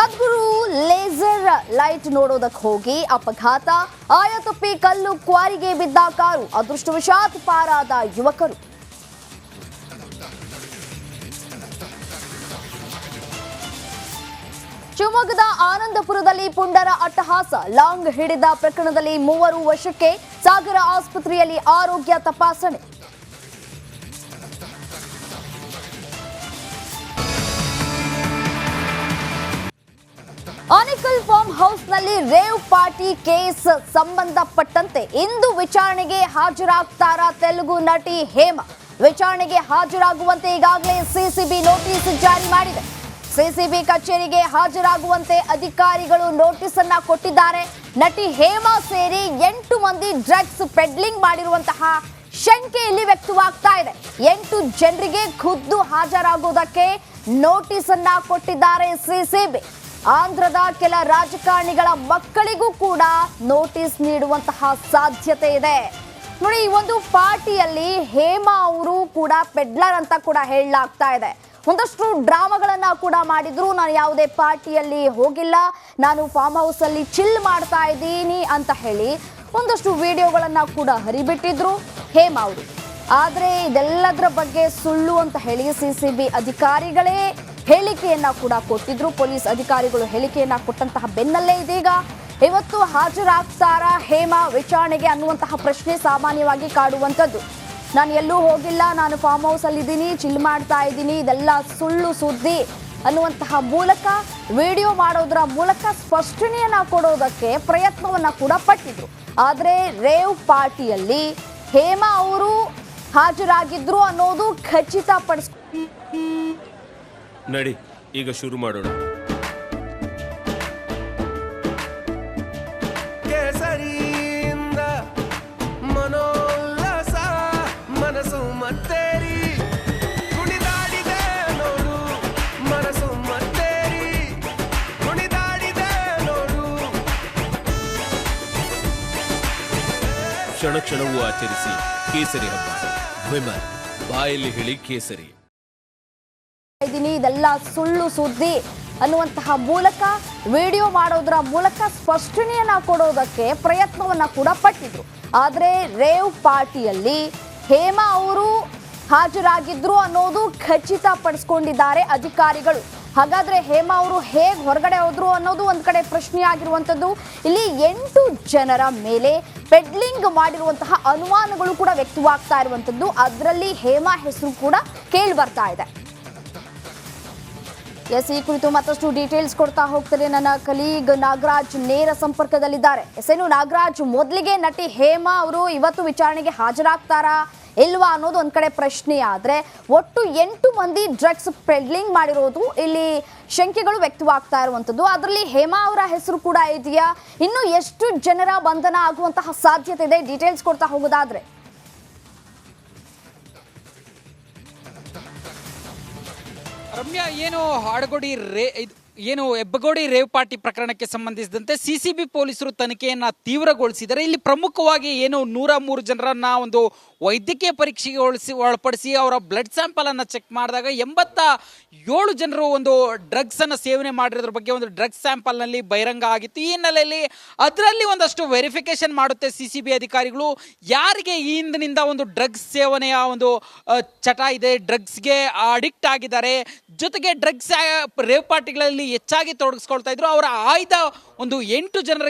ಸದ್ಗುರು laser light ನೋಡೋದಕ್ಕೆ ಹೋಗಿ ಅಪಘಾತ, ಆಯತಪ್ಪಿ ಕಲ್ಲು ಕ್ವಾರಿಗೆ ಬಿದ್ದ ಕಾರು, ಅದೃಷ್ಟವಶಾತ್ ಪಾರಾದ ಯುವಕರು. ಶಿವಮೊಗ್ಗದ ಆನಂದಪುರದಲ್ಲಿ ಪುಂಡರ ಅಟ್ಟಹಾಸ, ಲಾಂಗ್ ಹಿಡಿದ ಪ್ರಕರಣದಲ್ಲಿ 3 ವಶಕ್ಕೆ, ಸಾಗರ ಆಸ್ಪತ್ರೆಯಲ್ಲಿ ಆರೋಗ್ಯ ತಪಾಸಣೆ. ಆನೇಕಲ್ ಫಾರ್ಮ್ ಹೌಸ್ನಲ್ಲಿ ರೇವ್ ಪಾರ್ಟಿ ಕೇಸ್ ಸಂಬಂಧಪಟ್ಟಂತೆ ಇಂದು ವಿಚಾರಣೆಗೆ ಹಾಜರಾಗ್ತಾರಾ ತೆಲುಗು ನಟಿ ಹೇಮಾ. ವಿಚಾರಣೆಗೆ ಹಾಜರಾಗುವಂತೆ ಈಗಾಗಲೇ ಸಿಸಿಬಿ ನೋಟಿಸ್ ಜಾರಿ ಮಾಡಿದೆ. ಸಿಸಿಬಿ ಕಚೇರಿಗೆ ಹಾಜರಾಗುವಂತೆ ಅಧಿಕಾರಿಗಳು ನೋಟಿಸ್ ಅನ್ನ ಕೊಟ್ಟಿದ್ದಾರೆ. ನಟಿ ಹೇಮಾ ಸೇರಿ 8 ಮಂದಿ ಡ್ರಗ್ಸ್ ಪೆಡ್ಲಿಂಗ್ ಮಾಡಿರುವಂತಹ ಶಂಕೆ ಇಲ್ಲಿ ವ್ಯಕ್ತವಾಗ್ತಾ ಇದೆ. 8 ಜನರಿಗೆ ಖುದ್ದು ಹಾಜರಾಗುವುದಕ್ಕೆ ನೋಟಿಸ್ ಅನ್ನ ಕೊಟ್ಟಿದ್ದಾರೆ ಸಿಸಿಬಿ. ಆಂಧ್ರದ ಕೆಲ ರಾಜಕಾರಣಿಗಳ ಮಕ್ಕಳಿಗೂ ಕೂಡ ನೋಟಿಸ್ ನೀಡುವಂತಹ ಸಾಧ್ಯತೆ ಇದೆ. ನೋಡಿ, ಈ ಒಂದು ಪಾರ್ಟಿಯಲ್ಲಿ ಹೇಮಾ ಅವರು ಕೂಡ ಪೆಡ್ಲರ್ ಅಂತ ಕೂಡ ಹೇಳಲಾಗ್ತಾ ಇದೆ. ಒಂದಷ್ಟು ಡ್ರಾಮಾಗಳನ್ನ ಕೂಡ ಮಾಡಿದ್ರು. ನಾನು ಯಾವುದೇ ಪಾರ್ಟಿಯಲ್ಲಿ ಹೋಗಿಲ್ಲ, ನಾನು ಫಾರ್ಮ್ ಹೌಸ್ ಅಲ್ಲಿ ಚಿಲ್ ಮಾಡ್ತಾ ಇದ್ದೀನಿ ಅಂತ ಹೇಳಿ ಒಂದಷ್ಟು ವಿಡಿಯೋಗಳನ್ನ ಕೂಡ ಹರಿಬಿಟ್ಟಿದ್ರು ಹೇಮಾ ಅವರು. ಆದ್ರೆ ಇದೆಲ್ಲದರ ಬಗ್ಗೆ ಸುಳ್ಳು ಅಂತ ಹೇಳಿ ಸಿಸಿಬಿ ಅಧಿಕಾರಿಗಳೇ ಹೇಳಿಕೆಯನ್ನ ಕೂಡ ಕೊಟ್ಟಿದ್ರು. ಪೊಲೀಸ್ ಅಧಿಕಾರಿಗಳು ಹೇಳಿಕೆಯನ್ನ ಕೊಟ್ಟಂತಹ ಬೆನ್ನಲ್ಲೇ ಇದೀಗ ಇವತ್ತು ಹಾಜರಾಗ್ತಾರಾ ಹೇಮಾ ವಿಚಾರಣೆಗೆ ಅನ್ನುವಂತಹ ಪ್ರಶ್ನೆ ಸಾಮಾನ್ಯವಾಗಿ ಕಾಡುವಂಥದ್ದು. ನಾನು ಎಲ್ಲೂ ಹೋಗಿಲ್ಲ, ನಾನು ಫಾರ್ಮ್ ಹೌಸ್ ಅಲ್ಲಿ ಇದ್ದೀನಿ, ಚಿಲ್ ಮಾಡ್ತಾ ಇದ್ದೀನಿ, ಇದೆಲ್ಲ ಸುಳ್ಳು ಸುದ್ದಿ ಅನ್ನುವಂತಹ ಮೂಲಕ ವಿಡಿಯೋ ಮಾಡೋದ್ರ ಮೂಲಕ ಸ್ಪಷ್ಟನೆಯನ್ನ ಕೊಡೋದಕ್ಕೆ ಪ್ರಯತ್ನವನ್ನ ಕೂಡ ಪಟ್ಟಿದ್ರು. ಆದ್ರೆ ರೇವ್ ಪಾರ್ಟಿಯಲ್ಲಿ ಹೇಮಾ ಅವರು ಹಾಜರಾಗಿದ್ರು ಅನ್ನೋದು ಖಚಿತಪಡಿಸ್ ನಡಿ ಈಗ ಶುರು ಮಾಡೋಣ. ಕೇಸರಿಯಿಂದ ಮನೋಲ್ಲಾಸ ಮನಸ್ಸು ಮತ್ತೇರಿ ಕುಣಿದಾಡಿದೆ ನೋಡು, ಮನಸ್ಸು ಮತ್ತೇರಿ ಕುಣಿದಾಡಿದೆ ನೋಡು. ಕ್ಷಣ ಕ್ಷಣವೂ ಆಚರಿಸಿ ಕೇಸರಿ ಹಬ್ಬ. ವಿಮಲ್ ಬಾಯಲ್ಲಿ ಹೇಳಿ ಕೇಸರಿ. ಇದೆಲ್ಲ ಸುಳ್ಳು ಸುದ್ದಿ ಅನ್ನುವಂತಹ ಮೂಲಕ ವಿಡಿಯೋ ಮಾಡೋದ್ರ ಮೂಲಕ ಸ್ಪಷ್ಟನೆಯನ್ನ ಕೊಡೋದಕ್ಕೆ ಪ್ರಯತ್ನವನ್ನ ಕೂಡ ಪಟ್ಟಿದ್ರು. ಆದ್ರೆ ರೇವ್ ಪಾರ್ಟಿಯಲ್ಲಿ ಹೇಮಾ ಅವರು ಹಾಜರಾಗಿದ್ರು ಅನ್ನೋದು ಖಚಿತಪಡಿಸಿಕೊಂಡಿದ್ದಾರೆ ಅಧಿಕಾರಿಗಳು. ಹಾಗಾದ್ರೆ ಹೇಮಾ ಅವರು ಹೇಗೆ ಹೊರಗಡೆ ಹೋದ್ರು ಅನ್ನೋದು ಒಂದ್ ಕಡೆ ಪ್ರಶ್ನೆ ಆಗಿರುವಂತದ್ದು. ಇಲ್ಲಿ 8 ಜನರ ಮೇಲೆ ಪೆಡ್ಲಿಂಗ್ ಮಾಡಿರುವಂತಹ ಅನುಮಾನಗಳು ಕೂಡ ವ್ಯಕ್ತವಾಗ್ತಾ ಇರುವಂತದ್ದು. ಅದರಲ್ಲಿ ಹೇಮಾ ಹೆಸರು ಕೂಡ ಕೇಳಿ ಬರ್ತಾ ಇದೆ. ಈ ಕುರಿತು ಮತ್ತಷ್ಟು ಡೀಟೇಲ್ಸ್ ಕೊಡ್ತಾ ಹೋಗ್ತಾರೆ ನನ್ನ ಕಲೀಗ್ ನಾಗರಾಜ್ ನೇರ ಸಂಪರ್ಕದಲ್ಲಿದ್ದಾರೆ. ಏನು ನಾಗರಾಜ್, ಮೊದಲಿಗೆ ನಟಿ ಹೇಮಾ ಅವರು ಇವತ್ತು ವಿಚಾರಣೆಗೆ ಹಾಜರಾಗ್ತಾರಾ ಇಲ್ವಾ ಅನ್ನೋದು ಒಂದ್ ಕಡೆ ಪ್ರಶ್ನೆ. ಆದ್ರೆ ಒಟ್ಟು 8 ಮಂದಿ ಡ್ರಗ್ಸ್ ಪೆಡ್ಲಿಂಗ್ ಮಾಡಿರೋದು ಇಲ್ಲಿ ಶಂಕೆಗಳು ವ್ಯಕ್ತವಾಗ್ತಾ ಇರುವಂತದ್ದು. ಅದರಲ್ಲಿ ಹೇಮಾ ಅವರ ಹೆಸರು ಕೂಡ ಇದೆಯಾ? ಇನ್ನು ಎಷ್ಟು ಜನರ ಬಂಧನ ಆಗುವಂತಹ ಸಾಧ್ಯತೆ ಇದೆ? ಡೀಟೇಲ್ಸ್ ಕೊಡ್ತಾ ಹೋಗೋದಾದ್ರೆ. ರಮ್ಯಾ, ಏನು ಹೆಬ್ಬಗೋಡಿ ರೇವ್ ಪಾರ್ಟಿ ಪ್ರಕರಣಕ್ಕೆ ಸಂಬಂಧಿಸಿದಂತೆ ಸಿಸಿಬಿ ಪೊಲೀಸರು ತನಿಖೆಯನ್ನ ತೀವ್ರಗೊಳಿಸಿದ್ದಾರೆ. ಇಲ್ಲಿ ಪ್ರಮುಖವಾಗಿ 103 ಜನರನ್ನ ಒಂದು ವೈದ್ಯಕೀಯ ಪರೀಕ್ಷೆಗೆ ಒಳಪಡಿಸಿ ಅವರ ಬ್ಲಡ್ ಸ್ಯಾಂಪಲ್ ಅನ್ನ ಚೆಕ್ ಮಾಡಿದಾಗ 87 ಜನರು ಒಂದು ಡ್ರಗ್ಸ್ ಅನ್ನ ಸೇವನೆ ಮಾಡಿರೋದ್ರ ಬಗ್ಗೆ ಒಂದು ಡ್ರಗ್ಸ್ ಸ್ಯಾಂಪಲ್ ನಲ್ಲಿ ಬಹಿರಂಗ ಆಗಿತ್ತು. ಈ ಹಿನ್ನೆಲೆಯಲ್ಲಿ ಅದರಲ್ಲಿ ಒಂದಷ್ಟು ವೆರಿಫಿಕೇಶನ್ ಮಾಡುತ್ತೆ ಸಿಸಿಬಿ ಅಧಿಕಾರಿಗಳು. ಯಾರಿಗೆ ಈ ಹಿಂದಿನಿಂದ ಒಂದು ಡ್ರಗ್ಸ್ ಸೇವನೆಯ ಒಂದು ಚಟ ಇದೆ, ಡ್ರಗ್ಸ್ಗೆ ಅಡಿಕ್ಟ್ ಆಗಿದ್ದಾರೆ, ಜೊತೆಗೆ ಡ್ರಗ್ಸ್ ರೇವ್ ಪಾರ್ಟಿಗಳಲ್ಲಿ ಹೆಚ್ಚಾಗಿ ತೊಡಗಿಸ್ಕೊಳ್ತಾ ಇದ್ರು, ಅವರ ಆಯ್ದ ಒಂದು 8 ಜನರಿಗೆ